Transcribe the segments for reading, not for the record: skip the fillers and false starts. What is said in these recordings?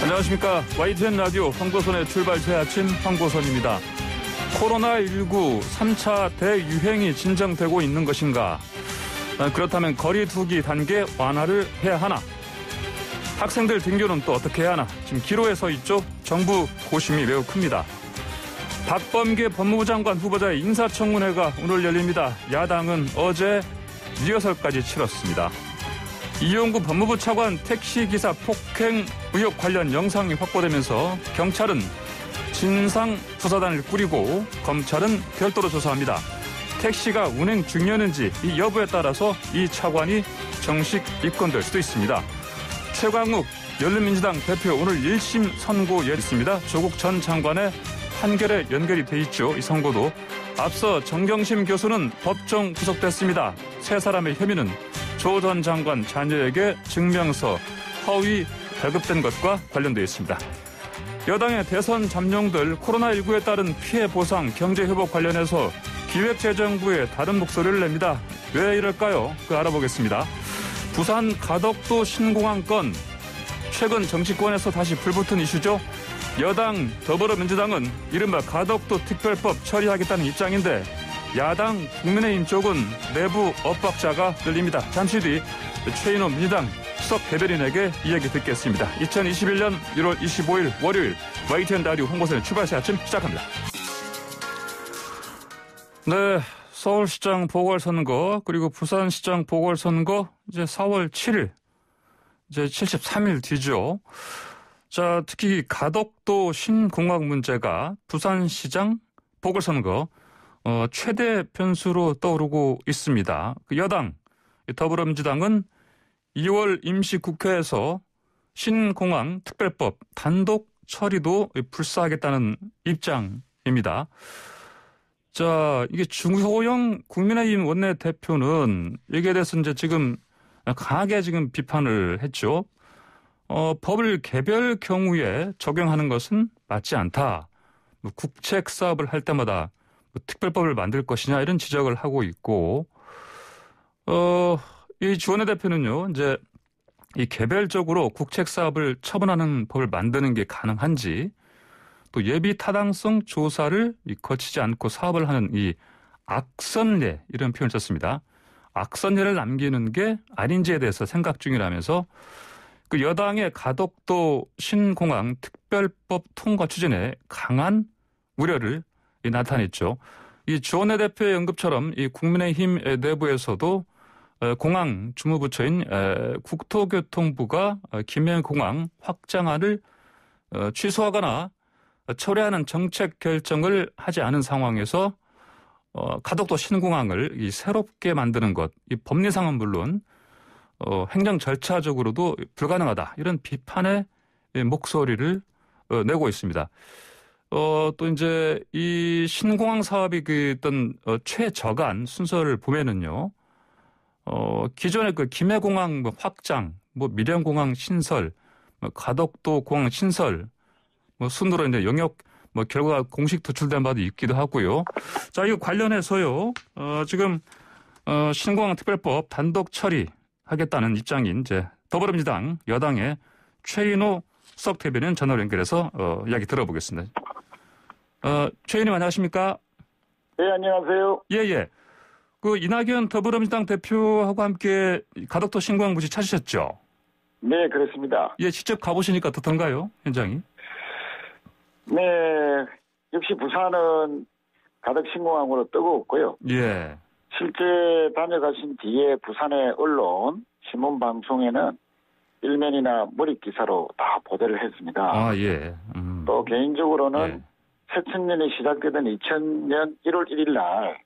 안녕하십니까. YTN 라디오 황보선의 출발 새 아침 황보선입니다. 코로나19 3차 대유행이 진정되고 있는 것인가? 그렇다면 거리 두기 단계 완화를 해야 하나? 학생들 등교는 또 어떻게 해야 하나? 지금 기로에 서 있죠. 정부 고심이 매우 큽니다. 박범계 법무부 장관 후보자의 인사청문회가 오늘 열립니다. 야당은 어제 리허설까지 치렀습니다. 이용구 법무부 차관 택시기사 폭행 의혹 관련 영상이 확보되면서 경찰은 진상조사단을 꾸리고 검찰은 별도로 조사합니다. 택시가 운행 중이었는지 이 여부에 따라서 이 차관이 정식 입건될 수도 있습니다. 최광욱 열린민주당 대표 오늘 1심 선고 열렸습니다. 조국 전 장관의 판결에 연결이 돼 있죠. 이 선고도. 앞서 정경심 교수는 법정 구속됐습니다. 세 사람의 혐의는 조 전 장관 자녀에게 증명서 허위 발급된 것과 관련되어 있습니다. 여당의 대선 잠룡들 코로나19에 따른 피해 보상, 경제 회복 관련해서 기획재정부에 다른 목소리를 냅니다. 왜 이럴까요? 알아보겠습니다. 부산 가덕도 신공항 건 최근 정치권에서 다시 불붙은 이슈죠. 여당 더불어민주당은 이른바 가덕도 특별법 처리하겠다는 입장인데 야당 국민의힘 쪽은 내부 엇박자가 열립니다. 잠시 뒤 최인호 민주당 수석 대변인에게 이야기 듣겠습니다. 2021년 1월 25일 월요일 YTN 라디오 홍보선의 출발새 아침 시작합니다. 네, 서울시장 보궐선거 그리고 부산시장 보궐선거 이제 4월 7일 이제 73일 뒤죠. 자, 특히 가덕도 신공항 문제가 부산시장 보궐선거 최대 변수로 떠오르고 있습니다. 여당 더불어민주당은 2월 임시국회에서 신공항 특별법 단독 처리도 불사하겠다는 입장입니다. 자, 이게 주호영 국민의힘 원내대표는 여기에 대해서 이제 지금 강하게 지금 비판을 했죠. 법을 개별 경우에 적용하는 것은 맞지 않다. 국책 사업을 할 때마다 특별법을 만들 것이냐 이런 지적을 하고 있고, 이 주원내 대표는요, 이제 이 개별적으로 국책 사업을 처분하는 법을 만드는 게 가능한지, 또 예비 타당성 조사를 거치지 않고 사업을 하는 이 악선례 이런 표현을 썼습니다. 악선례를 남기는 게 아닌지에 대해서 생각 중이라면서 그 여당의 가덕도 신공항 특별법 통과 추진에 강한 우려를 나타냈죠. 이 주원내 대표의 언급처럼 이 국민의힘 내부에서도 공항 주무부처인 국토교통부가 김해공항 확장안을 취소하거나 철회하는 정책 결정을 하지 않은 상황에서 가덕도 신공항을 새롭게 만드는 것, 이 법리상은 물론 행정 절차적으로도 불가능하다. 이런 비판의 목소리를 내고 있습니다. 또 이제 이 신공항 사업이 그 어떤 최저간 순서를 보면은요, 기존의 그 김해공항 확장, 밀양공항 신설, 가덕도 공항 신설, 순으로 이제 영역 결과 공식 도출된 바도 있기도 하고요. 자, 이거 관련해서요, 지금 신공항 특별법 단독 처리하겠다는 입장인 이제 더불어민주당 여당의 최인호 수석 대변인 전화로 연결해서 이야기 들어보겠습니다. 최인호 안녕하십니까? 네, 안녕하세요. 예. 그 이낙연 더불어민주당 대표하고 함께 가덕도 신공항 부지 찾으셨죠? 네, 그렇습니다. 예, 직접 가보시니까 어떻던가요, 현장이? 네, 역시 부산은 가덕 신공항으로 뜨거웠고요. 예. 실제 다녀가신 뒤에 부산의 언론, 신문방송에는 일면이나 머릿 기사로 다 보도를 했습니다. 아, 예. 또 개인적으로는 예. 새천년이 시작되던 2000년 1월 1일 날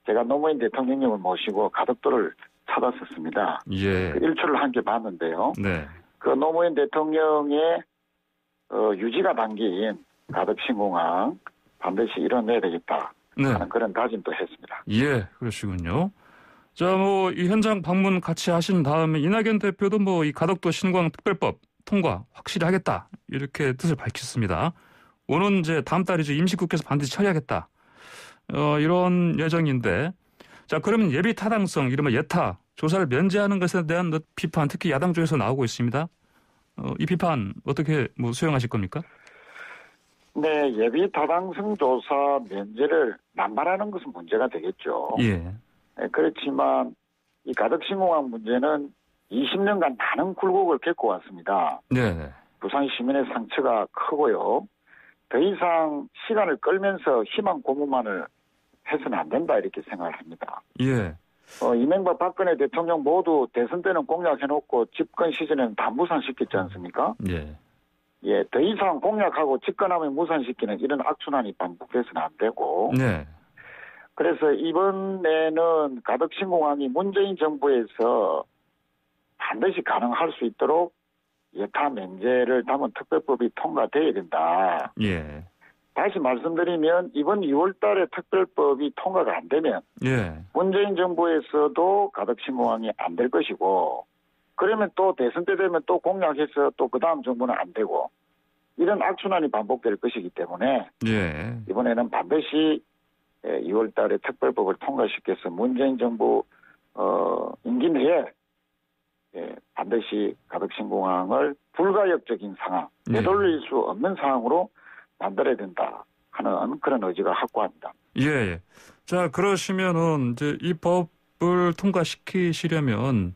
제가 노무현 대통령님을 모시고 가덕도를 찾았었습니다. 예. 그 일출을 함께 봤는데요. 네. 그 노무현 대통령의 유지가 담긴 가덕 신공항 반드시 이뤄내야 되겠다 하는 그런 다짐도 했습니다. 예, 그러시군요. 자, 이 현장 방문 같이 하신 다음에 이낙연 대표도 이 가덕도 신공항 특별법 통과 확실히 하겠다 이렇게 뜻을 밝혔습니다. 오는 이제 다음 달이죠. 임시국회에서 반드시 처리하겠다. 이런 예정인데, 자, 그러면 예비 타당성, 이른바 예타 조사를 면제하는 것에 대한 비판, 특히 야당 쪽에서 나오고 있습니다. 이 비판 어떻게 수용하실 겁니까? 네, 예비 타당성 조사 면제를 남발하는 것은 문제가 되겠죠. 예. 네, 그렇지만 이 가덕신공항 문제는 20년간 많은 굴곡을 겪고 왔습니다. 네. 부산 시민의 상처가 크고요. 더 이상 시간을 끌면서 희망 고문만을 해서는 안 된다 이렇게 생각을 합니다. 예. 이명박 박근혜 대통령 모두 대선 때는 공약해놓고 집권 시즌에는 다 무산시켰지 않습니까? 예. 예, 더 이상 공약하고 집권하면 무산시키는 이런 악순환이 반복돼서는 안 되고. 네. 그래서 이번에는 가덕신공항이 문재인 정부에서 반드시 가능할 수 있도록 예타 면제를 담은 특별법이 통과돼야 된다. 예. 다시 말씀드리면 이번 2월 달에 특별법이 통과가 안 되면 예. 문재인 정부에서도 가덕신공항이 안 될 것이고 그러면 또 대선 때 되면 또 공약해서 또 그 다음 정부는 안 되고 이런 악순환이 반복될 것이기 때문에 예. 이번에는 반드시 2월 달에 특별법을 통과시켜서 문재인 정부 임기 내에 반드시 가덕신공항을 불가역적인 상황, 되돌릴 수 없는 상황으로 만들어야 된다 하는 그런 의지가 확고합니다. 예. 자, 그러시면은 이제 이 법을 통과시키시려면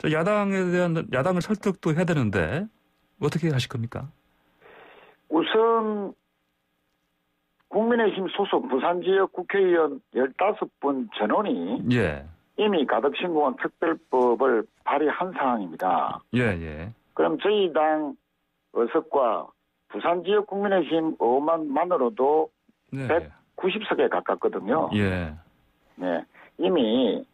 야당을 설득도 해야 되는데 어떻게 하실 겁니까? 우선 국민의힘 소속 부산지역 국회의원 15분 전원이 예. 이미 가덕신공항 특별법을 발의한 상황입니다. 예. 그럼 저희 당 의석과 부산지역 국민의힘 의원만으로도 네. 190석에 가깝거든요. 예. 네, 이미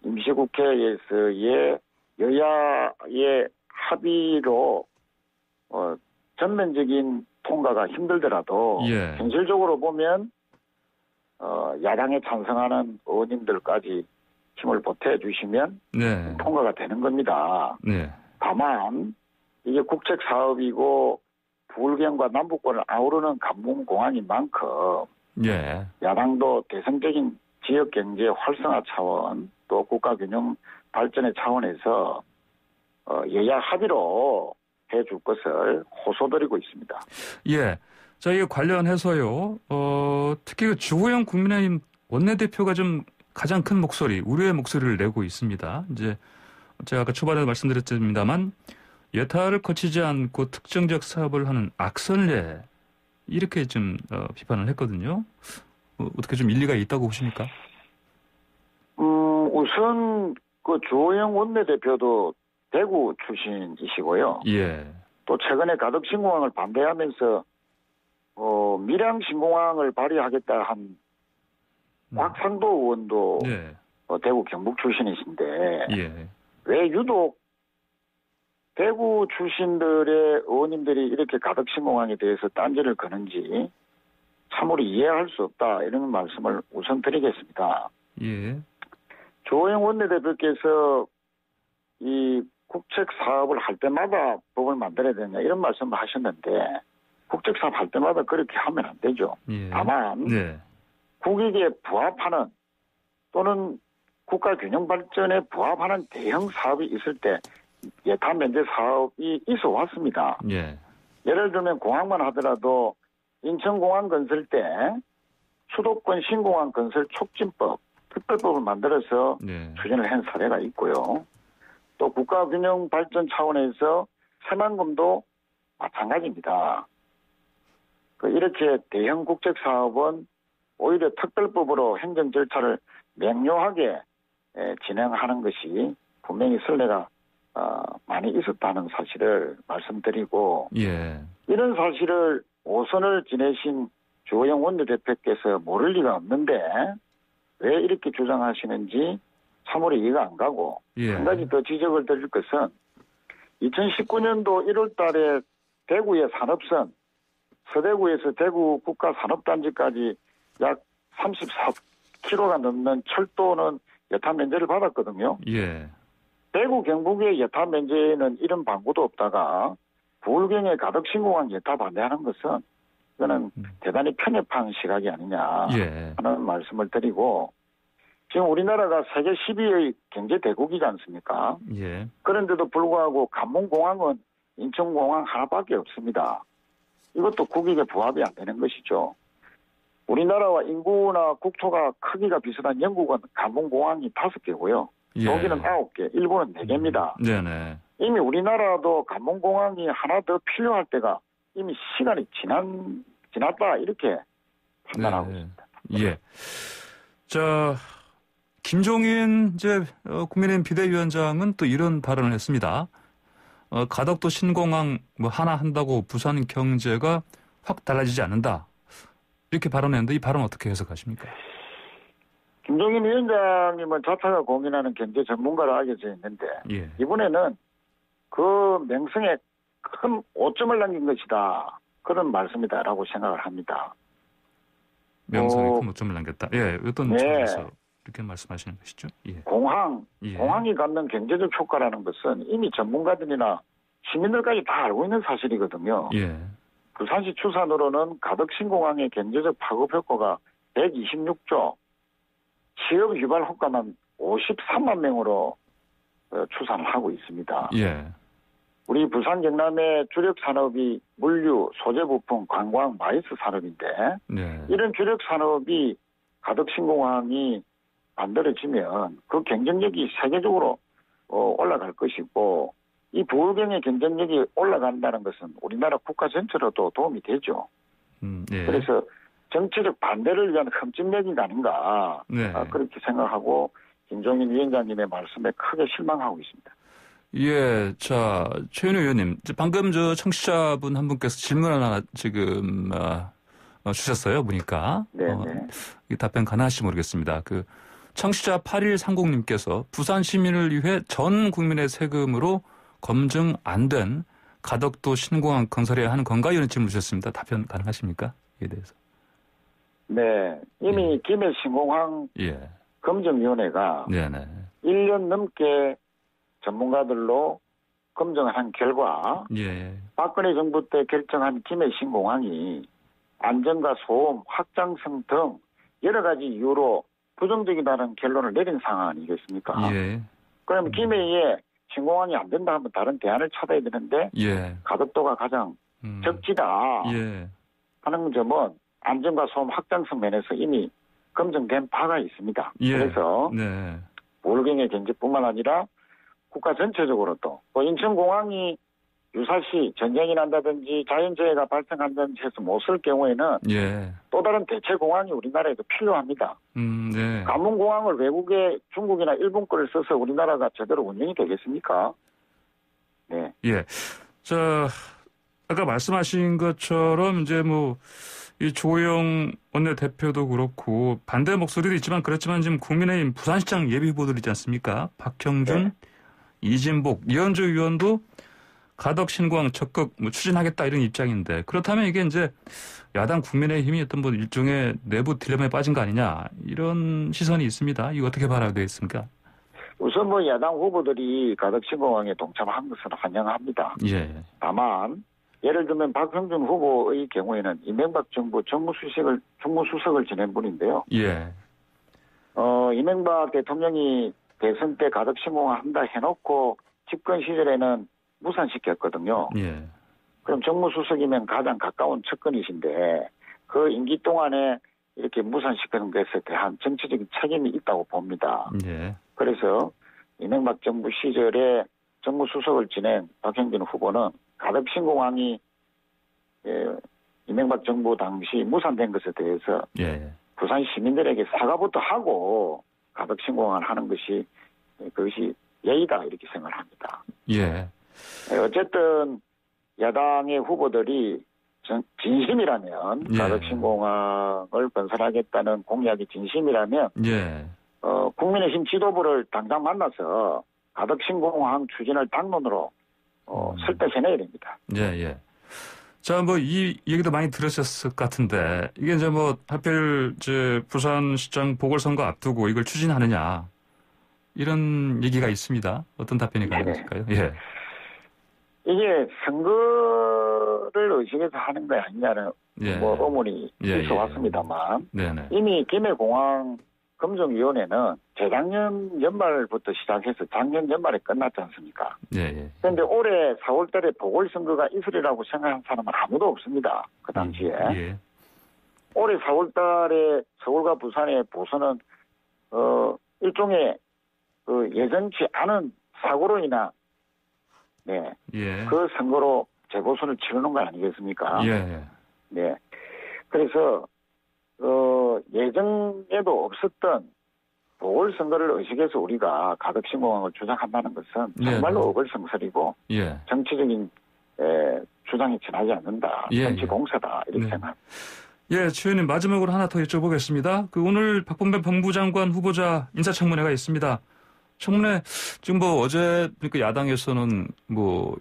임시국회에서의 여야의 합의로 전면적인 통과가 힘들더라도 예. 현실적으로 보면 야당에 찬성하는 의원님들까지 힘을 보태주시면 네. 통과가 되는 겁니다. 네. 다만 이게 국책 사업이고 부울경과 남북권을 아우르는 관문공항인 만큼 예. 야당도 대승적인 지역경제 활성화 차원 또 국가균형 발전의 차원에서 여야 합의로 해줄 것을 호소드리고 있습니다. 예. 자, 이게 관련해서요. 특히 주호영 국민의힘 원내대표가 좀 가장 큰 목소리, 우려의 목소리를 내고 있습니다. 이제 제가 아까 초반에 말씀드렸습니다만 예타를 거치지 않고 특정적 사업을 하는 악선례 이렇게 좀 비판을 했거든요. 어떻게 좀 일리가 있다고 보십니까? 우선 그 주호영 원내대표도 대구 출신이시고요. 예. 또 최근에 가덕신공항을 반대하면서 밀양신공항을 발의하겠다 한 곽상도 의원도 예. 대구 경북 출신이신데 예. 왜 유독 대구 출신들의 의원님들이 이렇게 가덕신공항에 대해서 딴지를 거는지 참으로 이해할 수 없다 이런 말씀을 우선 드리겠습니다. 예. 조호영 원내대표께서 이 국책 사업을 할 때마다 법을 만들어야 되냐 이런 말씀을 하셨는데 국책 사업 할 때마다 그렇게 하면 안 되죠. 예. 다만 네. 국익에 부합하는 또는 국가 균형 발전에 부합하는 대형 사업이 있을 때 예타 면제 사업이 있어 왔습니다. 예. 예를 들면 공항만 하더라도 인천공항 건설 때 수도권 신공항 건설 촉진법 특별법을 만들어서 네. 추진을 한 사례가 있고요. 또 국가 균형 발전 차원에서 새만금도 마찬가지입니다. 이렇게 대형 국책 사업은 오히려 특별법으로 행정 절차를 명료하게 진행하는 것이 분명히 선례가 많이 있었다는 사실을 말씀드리고 예. 이런 사실을 5선을 지내신 주호영 원내대표께서 모를 리가 없는데 왜 이렇게 주장하시는지 참으로 이해가 안 가고 예. 한 가지 더 지적을 드릴 것은 2019년도 1월 달에 대구의 산업선 서대구에서 대구 국가산업단지까지 약 34km가 넘는 철도는 예타 면제를 받았거든요. 예. 대구 경북의 예타 면제에는 이런 방구도 없다가 부울경의 가덕신공항 예타 반대하는 것은 이거는 대단히 편협한 시각이 아니냐 예. 하는 말씀을 드리고 지금 우리나라가 세계 10위의 경제 대국이지 않습니까? 예. 그런데도 불구하고 관문공항은 인천공항 하나밖에 없습니다. 이것도 국익에 부합이 안 되는 것이죠. 우리나라와 인구나 국토가 크기가 비슷한 영국은 관문공항이 5개고요. 예. 독일은 9개, 일본은 4개입니다. 네네. 이미 우리나라도 관문공항이 하나 더 필요할 때가 이미 시간이 지났다 이렇게 판단하고 네. 있습니다. 예. 자, 김종인 국민의힘 비대위원장은 또 이런 발언을 했습니다. 가덕도 신공항 뭐 하나 한다고 부산 경제가 확 달라지지 않는다. 이렇게 발언했는데 이 발언 어떻게 해석하십니까? 김종인 위원장님은 자타가 공인하는 경제 전문가로 알려져 있는데 예. 이번에는 그 명성에 큰 오점을 남긴 것이다. 그런 말씀이다라고 생각을 합니다. 명성에 큰 오점을 남겼다. 예, 어떤 네. 점에서 이렇게 말씀하시는 것이죠? 예. 공항이 갖는 경제적 효과라는 것은 이미 전문가들이나 시민들까지 다 알고 있는 사실이거든요. 예. 부산시 추산으로는 가덕 신공항의 경제적 파급 효과가 126조, 취업 유발 효과만 53만 명으로 추산을 하고 있습니다. 예. 우리 부산 경남의 주력 산업이 물류, 소재 부품, 관광, 마이스 산업인데 네. 이런 주력 산업이 가덕 신공항이 만들어지면 그 경쟁력이 세계적으로 올라갈 것이고 이 부울경의 경쟁력이 올라간다는 것은 우리나라 국가 전체로도 도움이 되죠. 예. 그래서 정치적 반대를 위한 흠집내기가 아닌가 네. 그렇게 생각하고 김종인 위원장님의 말씀에 크게 실망하고 있습니다. 예, 자, 최윤호 의원님, 방금 청취자분 한 분께서 질문 하나 지금 주셨어요, 보니까. 네네. 이 답변 가능하실지 모르겠습니다. 청취자 8130님께서 부산 시민을 위해 전 국민의 세금으로 검증 안 된 가덕도 신공항 건설해야 하는 건가? 이런 질문 주셨습니다. 답변 가능하십니까? 이에 대해서. 네, 이미 김해 신공항 예. 검증위원회가 네네. 1년 넘게 전문가들로 검증을 한 결과 예. 박근혜 정부 때 결정한 김해 신공항이 안전과 소음, 확장성 등 여러 가지 이유로 부정적이다는 결론을 내린 상황 아니겠습니까? 예. 그럼 김해에 신공항이 안 된다 하면 다른 대안을 찾아야 되는데 예. 가덕도가 가장 적지다 예. 하는 점은 안전과 소음 확장성 면에서 이미 검증된 바가 있습니다. 예. 그래서 네. 부울경의 경제뿐만 아니라 국가 전체적으로도 인천공항이 유사시 전쟁이 난다든지 자연재해가 발생한다든지 해서 못 쓸 경우에는 예. 또 다른 대체 공항이 우리나라에도 필요합니다. 네. 관문공항을 외국에 중국이나 일본 거를 써서 우리나라가 제대로 운영이 되겠습니까? 네. 예. 자, 아까 말씀하신 것처럼 이 조영 원내대표도 그렇고 반대 목소리도 있지만 그렇지만 지금 국민의힘 부산시장 예비후보들 있지 않습니까? 박형준, 네. 이진복, 이현주 의원도 가덕 신공항 적극 추진하겠다 이런 입장인데 그렇다면 이게 야당 국민의힘이 어떤 일종의 내부 딜레마에 빠진 거 아니냐 이런 시선이 있습니다. 이거 어떻게 바라야 되겠습니까? 우선 야당 후보들이 가덕 신공항에 동참한 것은 환영합니다. 예. 다만 예를 들면 박형준 후보의 경우에는 이명박 정부 정무수석을 지낸 분인데요. 예. 이명박 대통령이 대선 때 가덕 신공항 한다 해놓고 집권 시절에는 무산시켰거든요. 예. 그럼 정무수석이면 가장 가까운 측근이신데 그 임기 동안에 이렇게 무산시키는 것에 대한 정치적인 책임이 있다고 봅니다. 예. 그래서 이명박 정부 시절에 정무수석을 지낸 박형준 후보는 가덕 신공항이 이명박 정부 당시 무산된 것에 대해서 예. 부산 시민들에게 사과부터 하고 가덕 신공항을 하는 것이 그것이 예의다 이렇게 생각을 합니다. 예. 어쨌든 야당의 후보들이 진심이라면 예. 가덕 신공항을 건설하겠다는 공약이 진심이라면 예. 국민의힘 지도부를 당장 만나서 가덕 신공항 추진을 당론으로 설득해내야 됩니다. 예, 예. 자, 이 얘기도 많이 들으셨을 것 같은데, 이게 하필, 부산시장 보궐선거 앞두고 이걸 추진하느냐, 이런 얘기가 있습니다. 어떤 답변이 가능하실까요? 예. 이게 선거를 의식해서 하는 거 아니냐는 예. 의문이 예, 있어 왔습니다만, 네네. 이미 김해공항 검증위원회는 재작년 연말부터 시작해서 작년 연말에 끝났지 않습니까? 예. 그런데 올해 4월 달에 보궐선거가 있으리라고 생각한 사람은 아무도 없습니다. 그 당시에. 예. 올해 4월 달에 서울과 부산의 보선은, 일종의, 예전치 않은 사고로 인한, 네. 예. 그 선거로 재보선을 치르는 거 아니겠습니까? 예. 네. 그래서, 예정에도 없었던 보궐선거를 의식해서 우리가 가덕신공항을 주장한다는 것은 정말로 네. 어불성설이고 예. 정치적인 주장이 지나지 않는다. 예, 정치 공세다. 이렇게 네. 생각합니다. 예, 최 의원님 마지막으로 하나 더 여쭤보겠습니다. 오늘 박범계 법무장관 후보자 인사청문회가 있습니다. 청문회 지금 어제 그러니까 야당에서는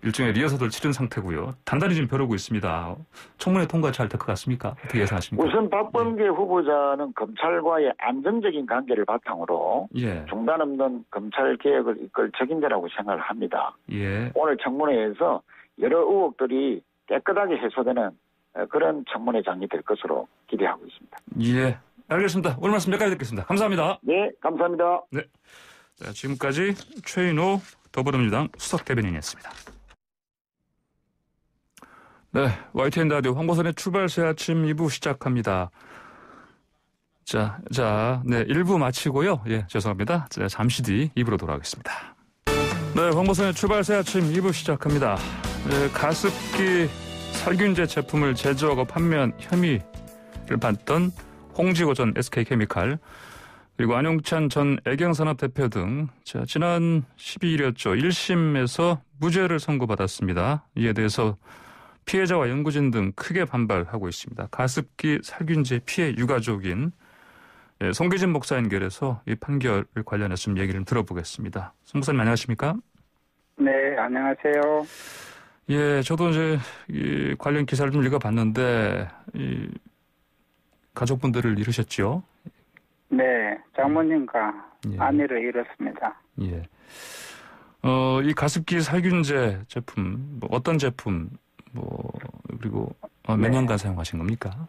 일종의 리허설을 치른 상태고요. 단단히 지금 벼르고 있습니다. 청문회 통과 잘 될 것 같습니까? 어떻게 예상하십니까? 우선 박범계 후보자는 검찰과의 안정적인 관계를 바탕으로 예. 중단 없는 검찰 개혁을 이끌 적임자라고 생각을 합니다. 예. 오늘 청문회에서 여러 의혹들이 깨끗하게 해소되는 그런 청문회장이 될 것으로 기대하고 있습니다. 예. 알겠습니다. 오늘 말씀 여기까지 듣겠습니다. 감사합니다. 네, 감사합니다. 네. 자, 지금까지 최인호 더불어민주당 수석대변인이었습니다. 네, YTN 라디오 황보선의 출발새 아침 2부 시작합니다. 자, 네, 1부 마치고요. 예, 죄송합니다. 자, 잠시 뒤 2부로 돌아오겠습니다. 네, 황보선의 출발새 아침 2부 시작합니다. 네, 가습기 살균제 제품을 제조하고 판매한 혐의를 받던 홍지호 전 SK케미칼 그리고 안용찬 전 애경산업 대표 등 지난 12일이었죠. 1심에서 무죄를 선고받았습니다. 이에 대해서 피해자와 연구진 등 크게 반발하고 있습니다. 가습기 살균제 피해 유가족인 송기진 목사 연결해서 이 판결을 관련해서 좀 얘기를 들어보겠습니다. 송 목사님 안녕하십니까? 네, 안녕하세요. 예, 저도 이제 이 관련 기사를 좀 읽어봤는데 이 가족분들을 잃으셨죠? 네, 장모님과 예. 아내를 잃었습니다. 예. 이 가습기 살균제 제품, 어떤 제품, 그리고 몇 네. 년간 사용하신 겁니까?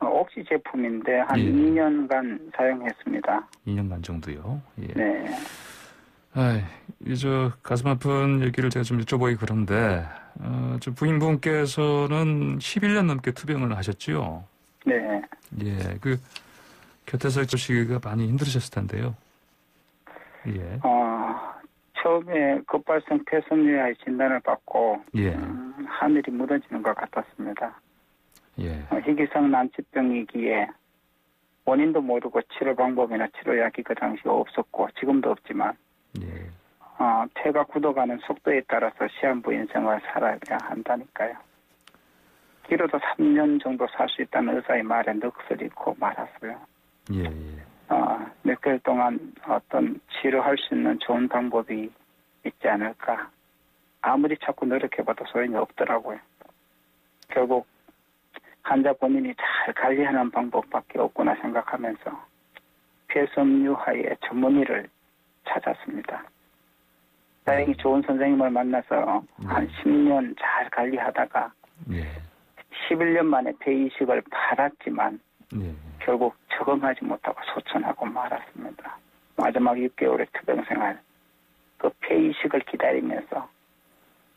옥시 제품인데 한 예. 2년간 사용했습니다. 2년간 정도요. 예. 네, 가슴 아픈 얘기를 제가 좀 여쭤보기 그런데, 저 부인분께서는 11년 넘게 투병을 하셨지요? 네. 예, 곁에서 보시기가 많이 힘드셨을 텐데요. 예. 처음에 급발성 폐섬유화의 진단을 받고 예. 하늘이 무너지는 것 같았습니다. 예. 희귀성 난치병이기에 원인도 모르고 치료 방법이나 치료약이 그 당시 없었고 지금도 없지만 예. 폐가 굳어가는 속도에 따라서 시한부 인생을 살아야 한다니까요. 길어도 3년 정도 살 수 있다는 의사의 말에 넋을 잃고 말았어요. 예. 몇 개월 동안 어떤 치료할 수 있는 좋은 방법이 있지 않을까. 아무리 자꾸 노력해봐도 소용이 없더라고요. 결국 환자 본인이 잘 관리하는 방법밖에 없구나 생각하면서 폐섬유화의 전문의를 찾았습니다. 다행히 좋은 선생님을 만나서 한 10년 잘 관리하다가 예. 11년 만에 폐이식을 받았지만 예. 결국 적응하지 못하고 소천하고 말았습니다. 마지막 6개월의 투병생활, 그 폐이식을 기다리면서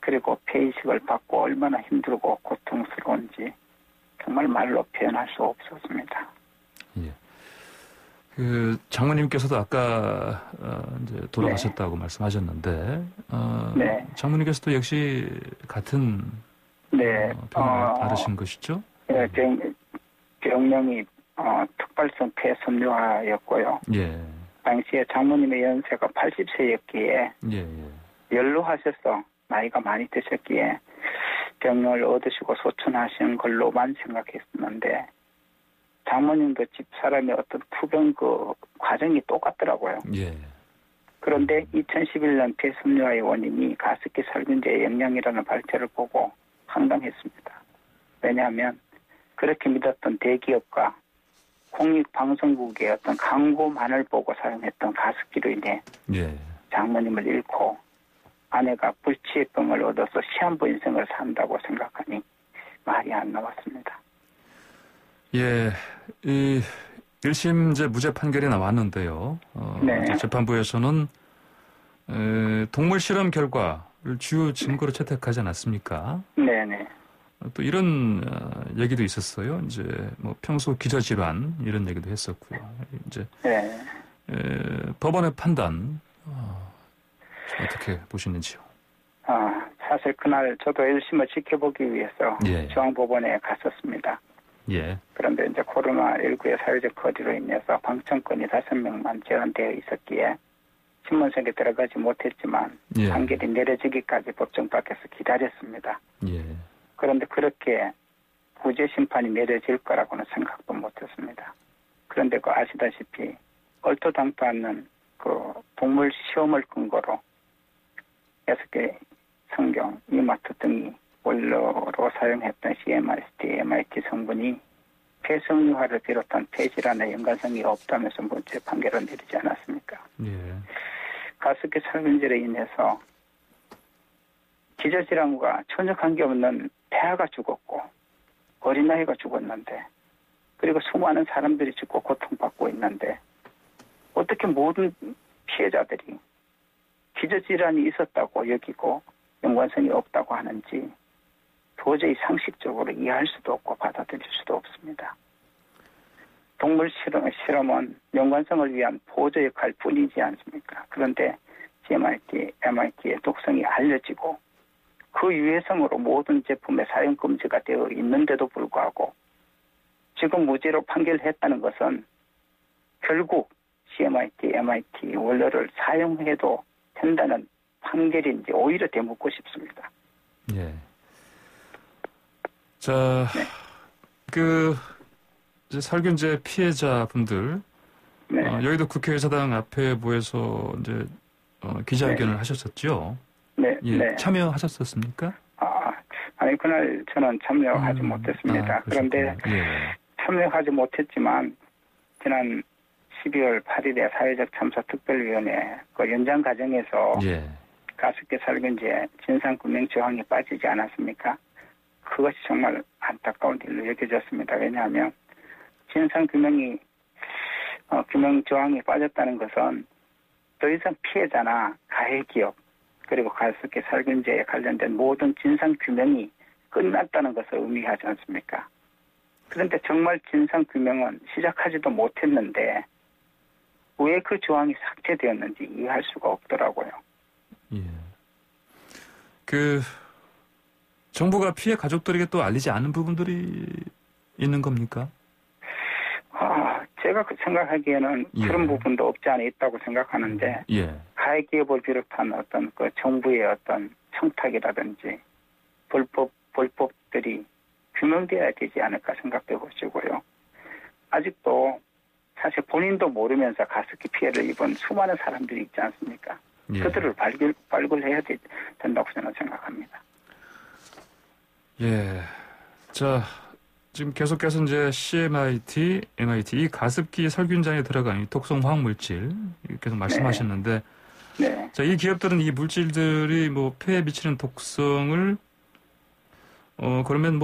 그리고 폐이식을 받고 얼마나 힘들고 고통스러운지 정말 말로 표현할 수 없었습니다. 예. 장모님께서도 아까 이제 돌아가셨다고 말씀하셨는데, 네. 장모님께서도 역시 같은 네. 병을 앓으신 것이죠? 네, 병명이 특발성 폐섬유화였고요. 예. 당시에 장모님의 연세가 80세였기에 예. 연로하셔서 나이가 많이 드셨기에 병을 얻으시고 소천하신 걸로만 생각했었는데 장모님도 집사람의 어떤 투병 과정이 똑같더라고요. 예. 그런데 2011년 폐섬유화의 원인이 가습기 살균제의 영향이라는 발표를 보고 황당했습니다. 왜냐하면 그렇게 믿었던 대기업과 공익방송국의 어떤 광고만을 보고 사용했던 가습기로 인해 예. 장모님을 잃고 아내가 불치병을 얻어서 시한부 인생을 산다고 생각하니 말이 안 나왔습니다. 예. 1심 이제 무죄 판결이 나왔는데요. 네. 이제 재판부에서는 동물 실험 결과를 주요 증거로 채택하지 않았습니까? 네네. 또 이런 얘기도 있었어요. 이제 뭐 평소 기저질환 이런 얘기도 했었고요. 이제 네. 법원의 판단 어떻게 보시는지요? 사실 그날 저도 1심을 지켜보기 위해서 예. 중앙법원에 갔었습니다. 예. 그런데 이제 코로나19의 사회적 거리로 인해서 방청권이 5명만 제한되어 있었기에 신문석에 들어가지 못했지만 예. 판결이 내려지기까지 법정 밖에서 기다렸습니다. 예. 그런데 그렇게 무죄 심판이 내려질 거라고는 생각도 못했습니다. 그런데 아시다시피 얼토당토 않는 그 동물 시험을 근거로 6개 성경, 이마트 등이 원료로 사용했던 CMRT, MIT 성분이 폐석류화를 비롯한 폐질환에 연관성이 없다면서 무죄 판결을 내리지 않았습니까? 예. 가습기 살균제로 인해서 기저질환과 전혀 관계없는 태아가 죽었고 어린아이가 죽었는데 그리고 수많은 사람들이 죽고 고통받고 있는데 어떻게 모든 피해자들이 기저질환이 있었다고 여기고 연관성이 없다고 하는지 도저히 상식적으로 이해할 수도 없고 받아들일 수도 없습니다. 동물 실험은 연관성을 위한 보조 역할 뿐이지 않습니까? 그런데 CMRT, MIT의 독성이 알려지고 그 유해성으로 모든 제품에 사용 금지가 되어 있는데도 불구하고 지금 무죄로 판결했다는 것은 결국 CMRT, MIT 원료를 사용해도 된다는 판결인지 오히려 되묻고 싶습니다. 예. 자, 네. 이제 살균제 피해자분들, 네. 여의도 국회의사당 앞에 모여서 이제 기자회견을 네. 하셨었죠? 네. 예. 네. 참여하셨었습니까? 아니, 그날 저는 참여하지 못했습니다. 그런데 예. 참여하지 못했지만 지난 12월 8일에 사회적 참사 특별위원회 그 연장 과정에서 예. 가습기 살균제 진상규명 조항이 빠지지 않았습니까? 그것이 정말 안타까운 일로 여겨졌습니다. 왜냐하면 진상규명이 규명 조항이 빠졌다는 것은 더 이상 피해자나 가해 기업 그리고 가습기 살균제에 관련된 모든 진상규명이 끝났다는 것을 의미하지 않습니까? 그런데 정말 진상규명은 시작하지도 못했는데 왜 그 조항이 삭제되었는지 이해할 수가 없더라고요. 예. 정부가 피해 가족들에게 또 알리지 않은 부분들이 있는 겁니까? 제가 생각하기에는 예. 그런 부분도 없지 않아 있다고 생각하는데 예. 가해 기업을 비롯한 어떤 그 정부의 어떤 청탁이라든지 불법들이 규명되어야 되지 않을까 생각해 보시고요. 아직도 사실 본인도 모르면서 가습기 피해를 입은 수많은 사람들이 있지 않습니까? 예. 그들을 발굴해야 된다고 저는 생각합니다. 예. 자, 지금 계속해서 이제 CMIT, MIT 이 가습기 살균장에 들어간 이 독성 화학 물질 계속 말씀하셨는데, 네. 자, 이 기업들은 이 물질들이 뭐 폐에 미치는 독성을 그러면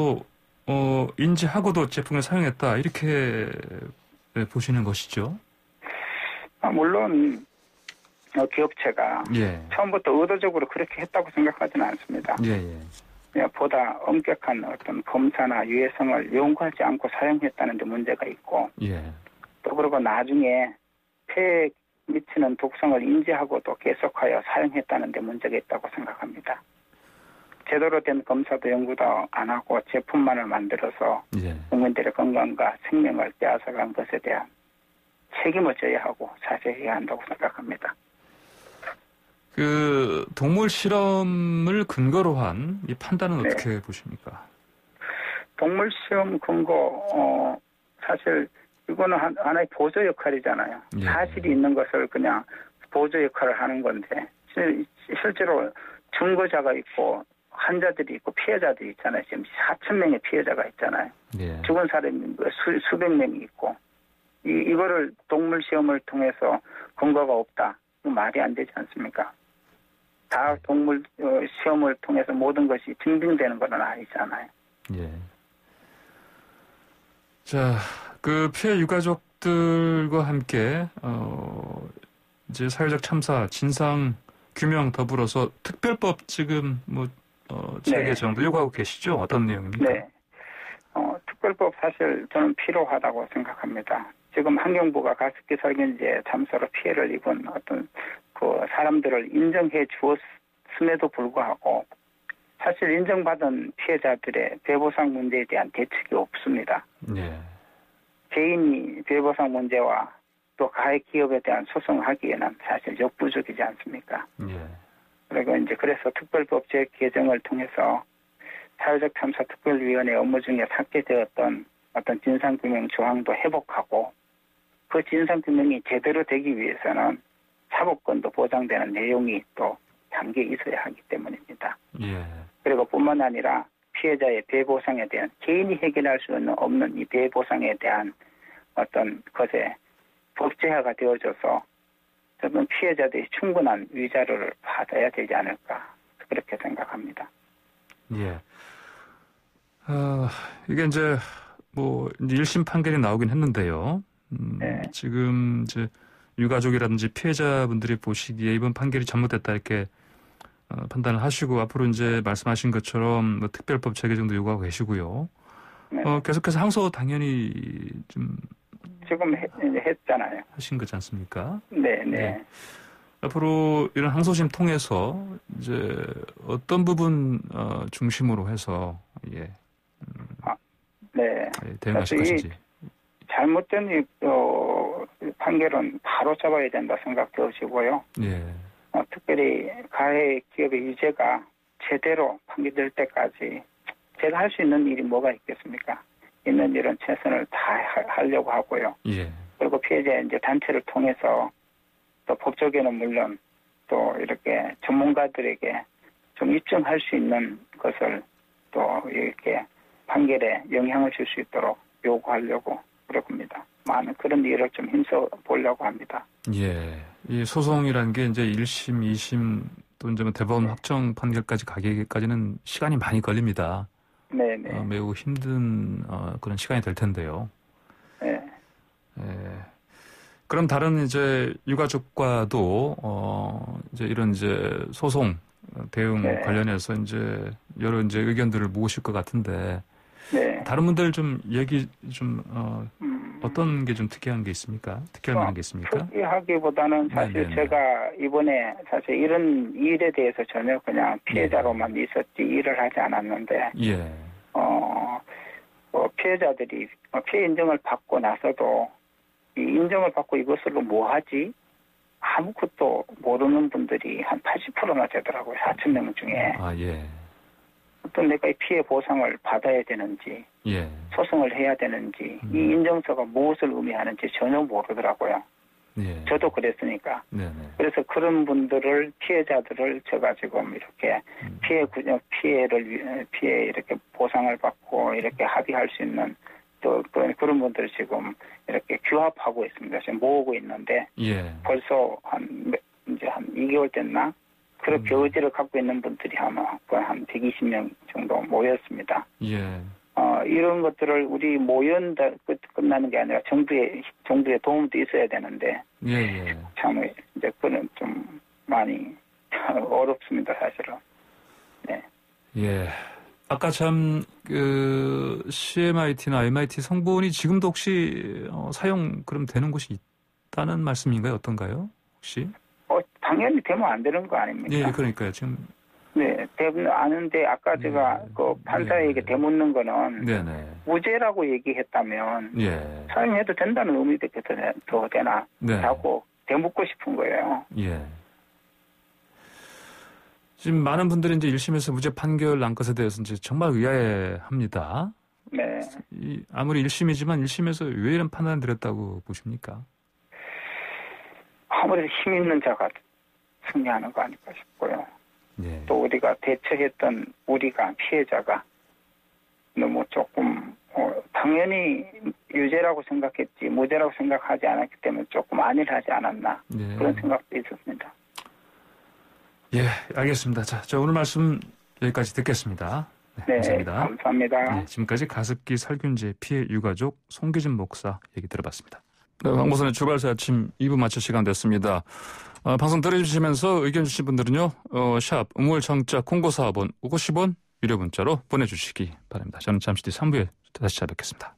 인지하고도 제품을 사용했다 이렇게 보시는 것이죠? 물론 기업체가 예. 처음부터 의도적으로 그렇게 했다고 생각하지는 않습니다. 예. 보다 엄격한 어떤 검사나 유해성을 요구하지 않고 사용했다는 데 문제가 있고 예. 또 그리고 나중에 폐에 미치는 독성을 인지하고도 계속하여 사용했다는 데 문제가 있다고 생각합니다. 제대로 된 검사도 연구도 안 하고 제품만을 만들어서 예. 국민들의 건강과 생명을 빼앗아간 것에 대한 책임을 져야 하고 사죄해야 한다고 생각합니다. 동물 실험을 근거로 한 이 판단은 어떻게 보십니까? 동물 시험 근거, 사실 이거는 하나의 보조 역할이잖아요. 예. 사실이 있는 것을 그냥 보조 역할을 하는 건데 실제로 증거자가 있고 환자들이 있고 피해자들이 있잖아요. 지금 4,000명의 피해자가 있잖아요. 예. 죽은 사람이 수백 명이 있고 이거를 동물 시험을 통해서 근거가 없다. 이거 말이 안 되지 않습니까? 다 동물 시험을 통해서 모든 것이 증빙되는 건 아니잖아요. 예. 자, 피해 유가족 유가족들과 함께 이제 사회적 참사 진상 규명 더불어서 특별법 지금 체계 개정도 요구하고 계시죠? 어떤 내용입니까? 네. 특별법 사실 저는 필요하다고 생각합니다. 지금 환경부가 가습기 살균제 참사로 피해를 입은 어떤 그 사람들을 인정해 주었음에도 불구하고 사실 인정받은 피해자들의 배보상 문제에 대한 대책이 없습니다. 예. 개인이 배보상 문제와 또 가해 기업에 대한 소송하기에는 사실 역부족이지 않습니까? 예. 그리고 이제 그래서 특별법 개정을 통해서 사회적 참사 특별위원회 업무 중에 삭제되었던 어떤 진상규명 조항도 회복하고 그 진상규명이 제대로 되기 위해서는 사법권도 보장되는 내용이 또 담겨 있어야 하기 때문입니다. 예. 그리고 뿐만 아니라 피해자의 배보상에 대한 개인이 해결할 수 없는 이 배보상에 대한 어떤 것에 법제화가 되어져서 저는 피해자들이 충분한 위자료를 받아야 되지 않을까 그렇게 생각합니다. 예. 이게 이제 이제 1심 판결이 나오긴 했는데요. 네. 지금 이제 유가족이라든지 피해자분들이 보시기에 이번 판결이 잘못됐다 이렇게 판단을 하시고 앞으로 이제 말씀하신 것처럼 특별법 체계정도 요구하고 계시고요. 네. 계속해서 항소 당연히 좀 지금 했잖아요. 하신 거지 않습니까? 네. 네. 앞으로 이런 항소심 통해서 이제 어떤 부분 중심으로 해서 네. 대응하실 것인지. 잘못된 이 판결은 바로 잡아야 된다 생각되어지고요. 예. 특별히 가해 기업의 유죄가 제대로 판결될 때까지 제가 할 수 있는 일이 뭐가 있겠습니까? 있는 일은 최선을 다 하려고 하고요. 예. 그리고 피해자 이제 단체를 통해서 또 법조계는 물론 또 이렇게 전문가들에게 좀 입증할 수 있는 것을 또 이렇게 판결에 영향을 줄 수 있도록 요구하려고 그럽니다. 많은 그런 일을 좀 힘써 보려고 합니다. 예. 이 소송이라는 게 이제 1심, 2심 또 이제 대법원 확정 판결까지 가기까지는 시간이 많이 걸립니다. 네네. 매우 힘든 그런 시간이 될 텐데요. 네. 예. 그럼 다른 이제 유가족과도 이제 이런 이제 소송 대응 네. 관련해서 이제 여러 이제 의견들을 모으실 것 같은데 네. 다른 분들 좀 얘기 좀 어떤 게 좀 특이한 게 있습니까? 특이할 만한 게 있습니까? 특이하기보다는 사실 네네네. 제가 이번에 사실 이런 일에 대해서 전혀 그냥 피해자로만 있었지 일을 하지 않았는데 예. 피해자들이 피해 인정을 받고 나서도 이 인정을 받고 이것으로 뭐 하지? 아무것도 모르는 분들이 한 80%나 되더라고요. 4,000명 중에. 아, 예. 어떤 내가 이 피해 보상을 받아야 되는지 예. 소송을 해야 되는지 이 인정서가 무엇을 의미하는지 전혀 모르더라고요. 예. 저도 그랬으니까. 네네. 그래서 그런 분들을 피해자들을 제가 지금 이렇게 피해 이렇게 보상을 받고 이렇게 합의할 수 있는 또 그런 분들을 지금 이렇게 규합하고 있습니다. 지금 모으고 있는데 예. 벌써 이제 한 2개월 됐나? 그렇게 의지를 갖고 있는 분들이 아마 한 120명 정도 모였습니다. 예. 이런 것들을 우리 모연다 끝나는 게 아니라 정부의 도움도 있어야 되는데 예. 참 이제 그는 좀 많이 어렵습니다, 사실은. 네. 예. 아까 참 CMIT나 MIT 성분이 지금도 혹시 사용 그럼 되는 곳이 있다는 말씀인가요? 어떤가요? 혹시? 당연히 되면 안 되는 거 아닙니까? 예, 그러니까요. 지금 네, 아는데 아까 제가 그 판사에게 되묻는 거는 네네. 무죄라고 얘기했다면 예. 사용해도 된다는 의미도 더 되나 네. 라고 되묻고 싶은 거예요. 예. 지금 많은 분들이 이제 1심에서 무죄 판결 난 것에 대해서 이제 정말 의아해합니다. 네. 아무리 1심이지만 1심에서 왜 이런 판단을 드렸다고 보십니까? 아무래도 힘 있는 자가 승리하는 거 아닐까 싶고요. 예. 또 우리가 대처했던 우리가 피해자가 너무 조금 당연히 유죄라고 생각했지 무죄라고 생각하지 않았기 때문에 조금 안일하지 않았나 예. 그런 생각도 있었습니다. 예, 알겠습니다. 자, 오늘 말씀 여기까지 듣겠습니다. 네, 감사합니다. 감사합니다. 네, 지금까지 가습기 살균제 피해 유가족 송기진 목사 얘기 들어봤습니다. 네, 황보선의 출발새 아침 2부 마칠 시간 됐습니다. 방송 들어주시면서 의견 주신 분들은요. 샵 우물청자 콩고 4번 50원 유료 문자로 보내주시기 바랍니다. 저는 잠시 뒤 3부에 다시 찾아뵙겠습니다.